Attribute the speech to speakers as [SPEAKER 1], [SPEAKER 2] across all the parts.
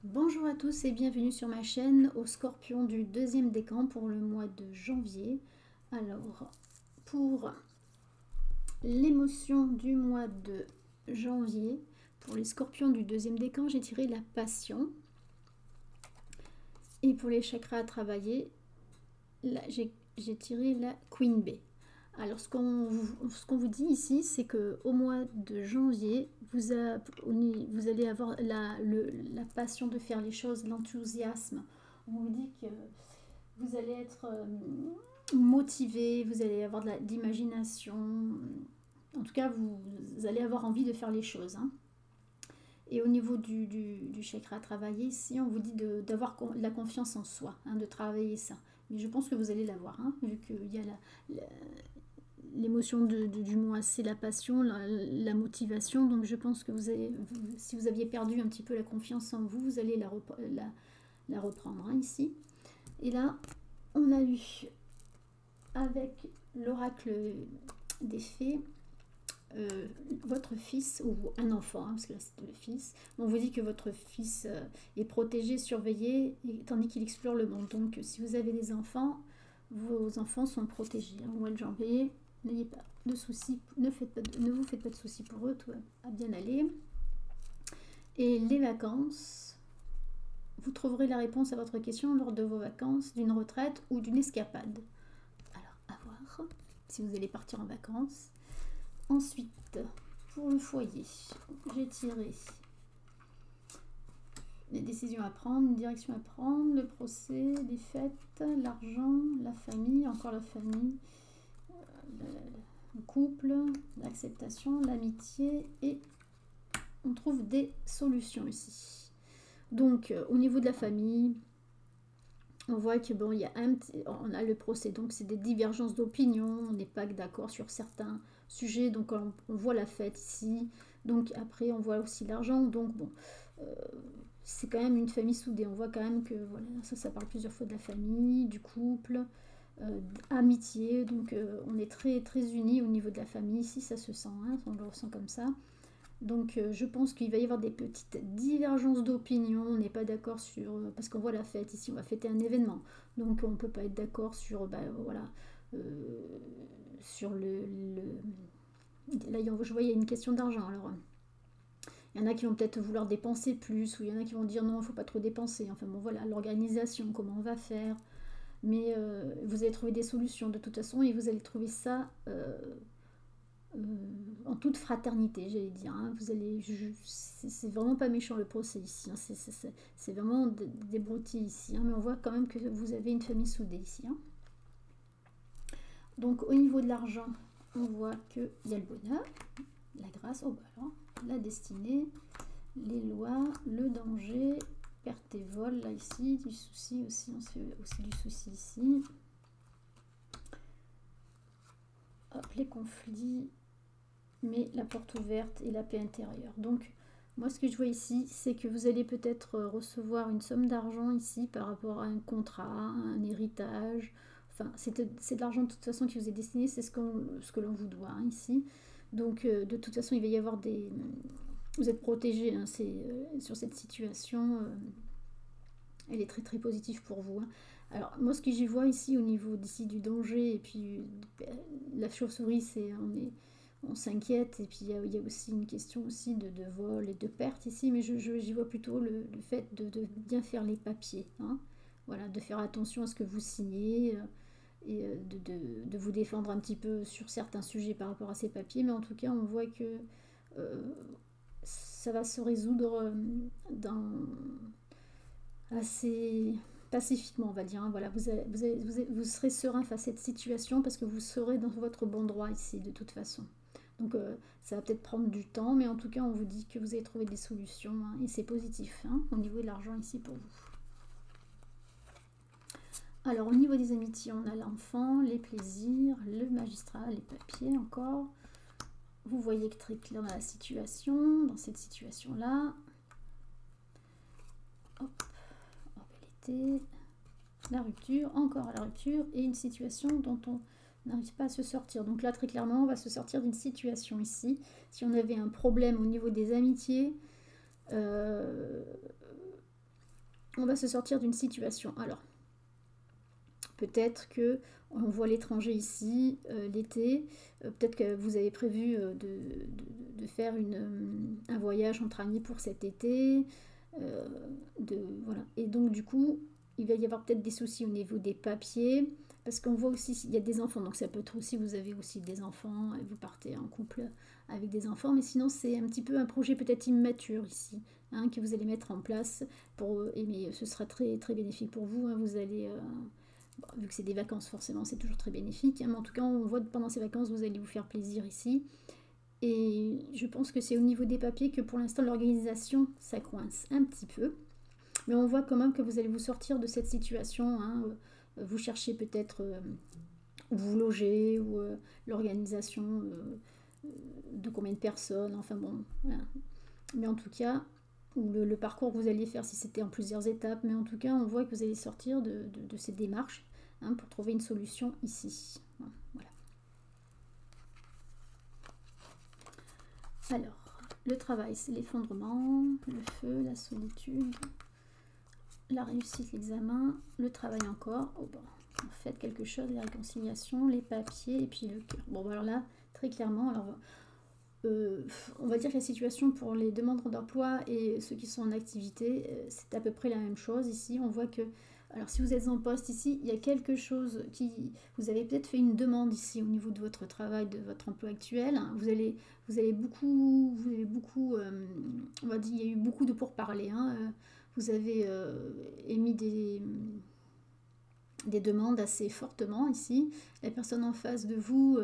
[SPEAKER 1] Bonjour à tous et bienvenue sur ma chaîne au Scorpion du deuxième décan pour le mois de janvier. Alors, pour l'émotion du mois de janvier, pour les Scorpions du deuxième décan, j'ai tiré la passion. Et pour les chakras à travailler, j'ai tiré la Queen Bee. Alors, ce qu'on vous dit ici, c'est qu'au mois de janvier, vous allez avoir la passion de faire les choses, l'enthousiasme. On vous dit que vous allez être motivé, vous allez avoir de l'imagination. En tout cas, vous allez avoir envie de faire les choses. Hein. Et au niveau du chakra à travailler, ici, on vous dit d'avoir la confiance en soi, hein, de travailler ça. Mais je pense que vous allez l'avoir, hein, vu qu'il y a l'émotion du mois, c'est la passion, la motivation. Donc je pense que si vous aviez perdu un petit peu la confiance en vous, vous allez la reprendre hein, ici. Et là, on a eu avec l'oracle des fées votre fils ou un enfant, hein, parce que là c'était le fils. On vous dit que votre fils est protégé, surveillé, tandis qu'il explore le monde. Donc si vous avez des enfants, vos enfants sont protégés. Hein, au mois de janvier, n'ayez pas de soucis, ne vous faites pas de soucis pour eux, tout va bien aller. Et les vacances, vous trouverez la réponse à votre question lors de vos vacances, d'une retraite ou d'une escapade. Alors, à voir si vous allez partir en vacances. Ensuite, pour le foyer, j'ai tiré les décisions à prendre, une direction à prendre, le procès, les fêtes, l'argent, la famille, encore la famille, le couple, l'acceptation, l'amitié et on trouve des solutions ici. Donc, au niveau de la famille, on voit que bon, on a le procès, donc c'est des divergences d'opinion, on n'est pas d'accord sur certains sujets, donc on voit la fête ici. Donc après, on voit aussi l'argent, donc bon, c'est quand même une famille soudée. On voit quand même que voilà, ça parle plusieurs fois de la famille, du couple, amitié, donc on est très très unis au niveau de la famille ici, ça se sent, hein, on le ressent comme ça. Donc je pense qu'il va y avoir des petites divergences d'opinion, on n'est pas d'accord sur... parce qu'on voit la fête, ici on va fêter un événement, donc on ne peut pas être d'accord sur... voilà, sur là je vois il y a une question d'argent, alors il y en a qui vont peut-être vouloir dépenser plus, ou il y en a qui vont dire non, il ne faut pas trop dépenser, enfin bon voilà, l'organisation, comment on va faire, mais vous allez trouver des solutions de toute façon, et vous allez trouver ça... en toute fraternité, j'allais dire. Hein. C'est vraiment pas méchant le procès ici. Hein. C'est vraiment des broutilles ici. Hein. Mais on voit quand même que vous avez une famille soudée ici. Hein. Donc au niveau de l'argent, on voit qu'il y a le bonheur, la grâce, la destinée, les lois, le danger, perte et vol, là ici, du souci aussi, on se fait aussi du souci ici. Hop, les conflits, mais la porte ouverte et la paix intérieure. Donc, moi, ce que je vois ici, c'est que vous allez peut-être recevoir une somme d'argent ici par rapport à un contrat, un héritage. Enfin, c'est de l'argent de toute façon qui vous est destiné, c'est ce que l'on vous doit hein, ici. Donc, de toute façon, il va y avoir des... Vous êtes protégé hein, sur cette situation. Elle est très très positive pour vous. Hein. Alors, moi, ce que j'y vois ici au niveau d'ici du danger, et puis la chauve-souris, on s'inquiète et puis il y a aussi une question aussi de vol et de perte ici, mais j'y vois plutôt le fait de bien faire les papiers, hein. Voilà, de faire attention à ce que vous signez et de vous défendre un petit peu sur certains sujets par rapport à ces papiers, mais en tout cas on voit que euh, ça va se résoudre assez pacifiquement, on va dire. Hein. Voilà, vous serez serein face à cette situation parce que vous serez dans votre bon droit ici de toute façon. Donc ça va peut-être prendre du temps, mais en tout cas on vous dit que vous avez trouvé des solutions hein, et c'est positif hein, au niveau de l'argent ici pour vous. Alors au niveau des amitiés, on a l'enfant, les plaisirs, le magistrat, les papiers encore. Vous voyez que très clair dans la situation, dans cette situation-là. Hop, embellité, la rupture, encore la rupture et une situation dont on n'arrive pas à se sortir. Donc là, très clairement, on va se sortir d'une situation ici. Si on avait un problème au niveau des amitiés, on va se sortir d'une situation. Alors, peut-être que on voit l'étranger ici, l'été. Peut-être que vous avez prévu de faire un voyage entre amis pour cet été. Voilà. Et donc, du coup, il va y avoir peut-être des soucis au niveau des papiers. Parce qu'on voit aussi, il y a des enfants. Donc, ça peut être aussi, vous avez aussi des enfants. Et vous partez en couple avec des enfants. Mais sinon, c'est un petit peu un projet peut-être immature ici. Hein, que vous allez mettre en place. Mais ce sera très, très bénéfique pour vous. Hein, vous allez... vu que c'est des vacances, forcément, c'est toujours très bénéfique. Hein, mais en tout cas, on voit que pendant ces vacances, vous allez vous faire plaisir ici. Et je pense que c'est au niveau des papiers que pour l'instant, l'organisation, ça coince un petit peu. Mais on voit quand même que vous allez vous sortir de cette situation. Hein, vous cherchez peut-être où vous logez, ou l'organisation de combien de personnes. Enfin bon, voilà. Mais en tout cas, ou le parcours que vous alliez faire si c'était en plusieurs étapes. Mais en tout cas, on voit que vous allez sortir de cette démarche. Hein, pour trouver une solution ici. Voilà. Alors, le travail, c'est l'effondrement, le feu, la solitude, la réussite, l'examen, le travail encore. Oh, bon, faites quelque chose, les réconciliations, les papiers et puis le cœur. Bon, alors là, très clairement, alors, on va dire que la situation pour les demandeurs d'emploi et ceux qui sont en activité, c'est à peu près la même chose. Ici, on voit que alors si vous êtes en poste ici, il y a quelque chose qui... Vous avez peut-être fait une demande ici au niveau de votre travail, de votre emploi actuel. Vous avez beaucoup... on va dire, il y a eu beaucoup de pourparlers. Hein. Vous avez émis des demandes assez fortement ici. La personne en face de vous...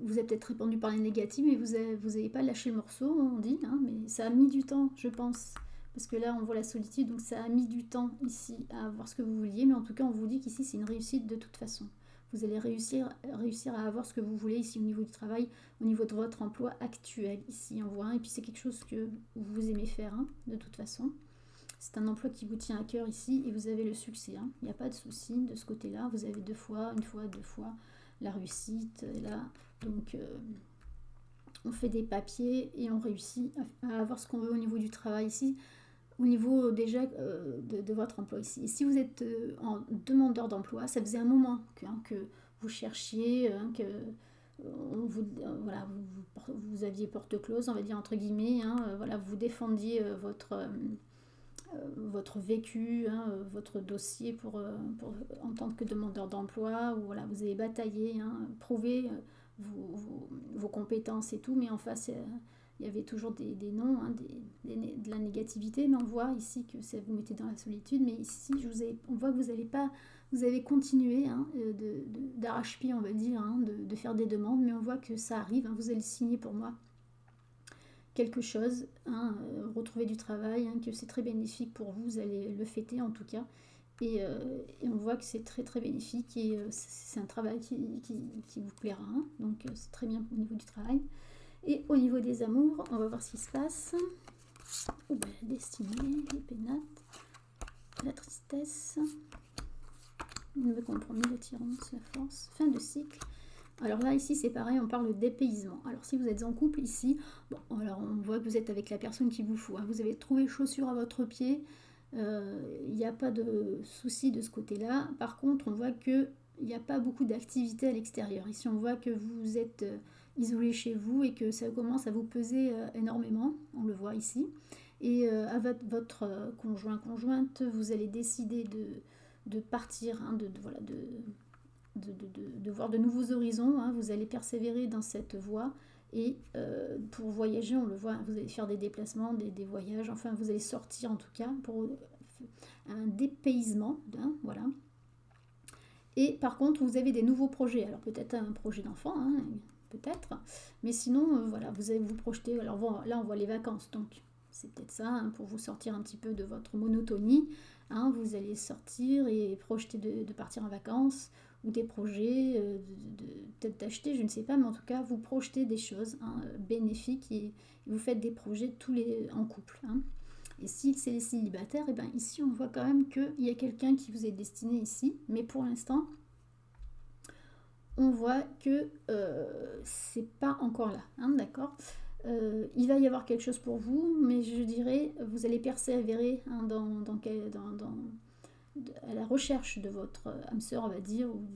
[SPEAKER 1] vous avez peut-être répondu par les négatifs, mais vous n'avez pas lâché le morceau, on dit. Hein, mais ça a mis du temps, je pense. Parce que là, on voit la solitude, donc ça a mis du temps ici à avoir ce que vous vouliez. Mais en tout cas, on vous dit qu'ici, c'est une réussite de toute façon. Vous allez réussir à avoir ce que vous voulez ici au niveau du travail, au niveau de votre emploi actuel. Ici, on voit. Et puis, c'est quelque chose que vous aimez faire, hein, de toute façon. C'est un emploi qui vous tient à cœur ici et vous avez le succès. Hein. Il n'y a pas de souci de ce côté-là. Vous avez deux fois la réussite. Là. Donc, on fait des papiers et on réussit à avoir ce qu'on veut au niveau du travail ici. Au niveau déjà de votre emploi ici. Et si vous êtes en demandeur d'emploi, ça faisait un moment que vous cherchiez, que voilà, vous aviez porte close, on va dire entre guillemets, hein, voilà, vous défendiez votre vécu, hein, votre dossier en tant que demandeur d'emploi, ou voilà, vous avez bataillé, hein, prouvé vos compétences et tout, mais en face, il y avait toujours des noms, hein, de la négativité, mais on voit ici que ça vous mettez dans la solitude, mais ici, on voit que vous avez continué, hein, d'arrache-pied, on va dire, hein, de faire des demandes, mais on voit que ça arrive, hein, vous allez signer pour moi quelque chose, hein, retrouver du travail, hein, que c'est très bénéfique pour vous, vous allez le fêter en tout cas, et on voit que c'est très très bénéfique, et c'est un travail qui vous plaira, hein, donc c'est très bien au niveau du travail. Et au niveau des amours, on va voir ce qui se passe. Oh ben, la destinée, les pénates, la tristesse, le compromis, l'attirance, la force, fin de cycle. Alors là, ici, c'est pareil, on parle d'épaysement. Alors si vous êtes en couple ici, bon, alors on voit que vous êtes avec la personne qu'il vous faut. Hein. Vous avez trouvé chaussures à votre pied, il n'y a pas de souci de ce côté-là. Par contre, on voit qu'il n'y a pas beaucoup d'activité à l'extérieur. Ici, on voit que vous êtes isolé chez vous et que ça commence à vous peser énormément. On le voit ici. Et avec votre conjointe, vous allez décider de partir, hein, de voir de nouveaux horizons, hein. Vous allez persévérer dans cette voie et pour voyager, on le voit, vous allez faire des déplacements, des voyages, enfin vous allez sortir en tout cas pour un dépaysement, hein, voilà. Et par contre, vous avez des nouveaux projets, alors peut-être un projet d'enfant, hein, peut-être, mais sinon, voilà, vous allez vous projeter, alors là on voit les vacances, donc c'est peut-être ça, hein, pour vous sortir un petit peu de votre monotonie, hein, vous allez sortir et projeter de partir en vacances, ou des projets, peut-être d'acheter, je ne sais pas, mais en tout cas, vous projetez des choses, hein, bénéfiques, et vous faites des projets tous les en couple. Hein. Et si c'est les célibataires, et bien ici, on voit quand même qu'il y a quelqu'un qui vous est destiné ici, mais pour l'instant, on voit que c'est pas encore là, hein, d'accord. Il va y avoir quelque chose pour vous, mais je dirais, vous allez persévérer hein, à la recherche de votre âme sœur, on va dire, ou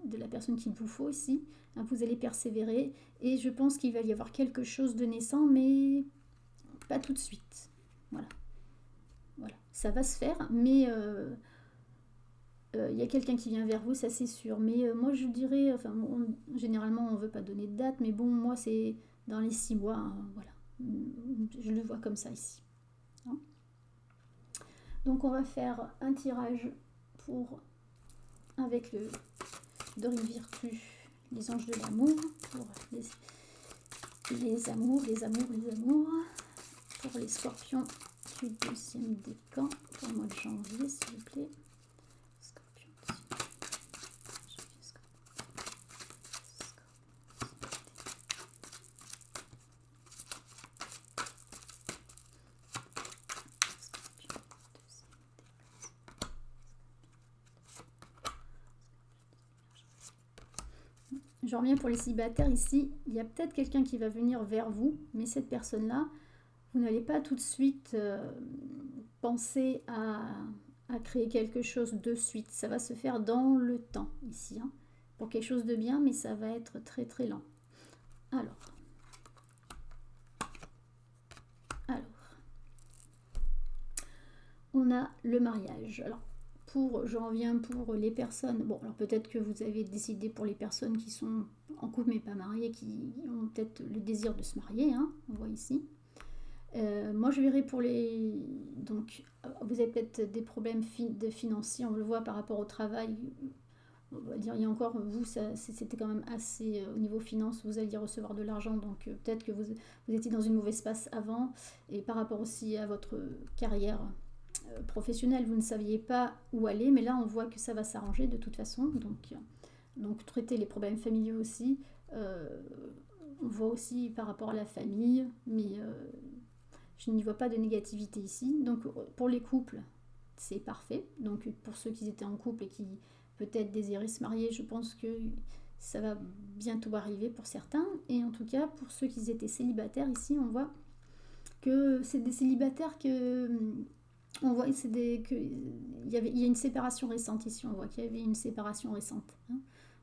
[SPEAKER 1] de la personne qu'il vous faut ici. Hein, vous allez persévérer, et je pense qu'il va y avoir quelque chose de naissant, mais pas tout de suite. Voilà. Voilà. Ça va se faire, mais y a quelqu'un qui vient vers vous, ça c'est sûr. Mais moi je dirais, enfin, généralement on ne veut pas donner de date, mais bon, moi c'est dans les 6 mois, hein, voilà. Je le vois comme ça ici. Hein. Donc on va faire un tirage pour, avec le Dorine Virtue, les anges de l'amour, pour les amours, pour les scorpions du deuxième décan, pour le mois de janvier s'il vous plaît. Je reviens pour les célibataires ici, il y a peut-être quelqu'un qui va venir vers vous, mais cette personne-là, vous n'allez pas tout de suite penser à créer quelque chose de suite. Ça va se faire dans le temps ici, hein, pour quelque chose de bien, mais ça va être très très lent. Alors, on a le mariage. Alors, j'en viens pour les personnes, bon, alors peut-être que vous avez décidé pour les personnes qui sont en couple mais pas mariées, qui ont peut-être le désir de se marier, hein, on voit ici. Moi je verrai pour les... Donc vous avez peut-être des problèmes de financiers, on le voit par rapport au travail, on va dire, il y a encore, vous, c'était quand même assez, au niveau finance, vous alliez recevoir de l'argent, donc peut-être que vous étiez dans une mauvaise passe avant, et par rapport aussi à votre carrière professionnelle, vous ne saviez pas où aller, mais là on voit que ça va s'arranger de toute façon, donc traiter les problèmes familiaux aussi, on voit aussi par rapport à la famille, mais je n'y vois pas de négativité ici. Donc pour les couples, c'est parfait. Donc pour ceux qui étaient en couple et qui peut-être désiraient se marier, je pense que ça va bientôt arriver pour certains. Et en tout cas, pour ceux qui étaient célibataires, ici, on voit que c'est des célibataires que... On voit il y a une séparation récente ici. On voit qu'il y avait une séparation récente. Hein.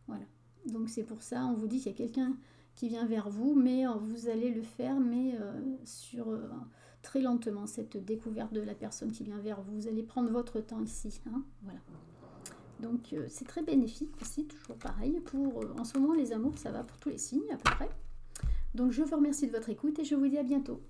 [SPEAKER 1] Voilà. Donc c'est pour ça, on vous dit qu'il y a quelqu'un qui vient vers vous, mais vous allez le faire, mais très lentement, cette découverte de la personne qui vient vers vous. Vous allez prendre votre temps ici. Hein, voilà. Donc c'est très bénéfique aussi, toujours pareil. En ce moment, les amours, ça va pour tous les signes à peu près. Donc je vous remercie de votre écoute et je vous dis à bientôt.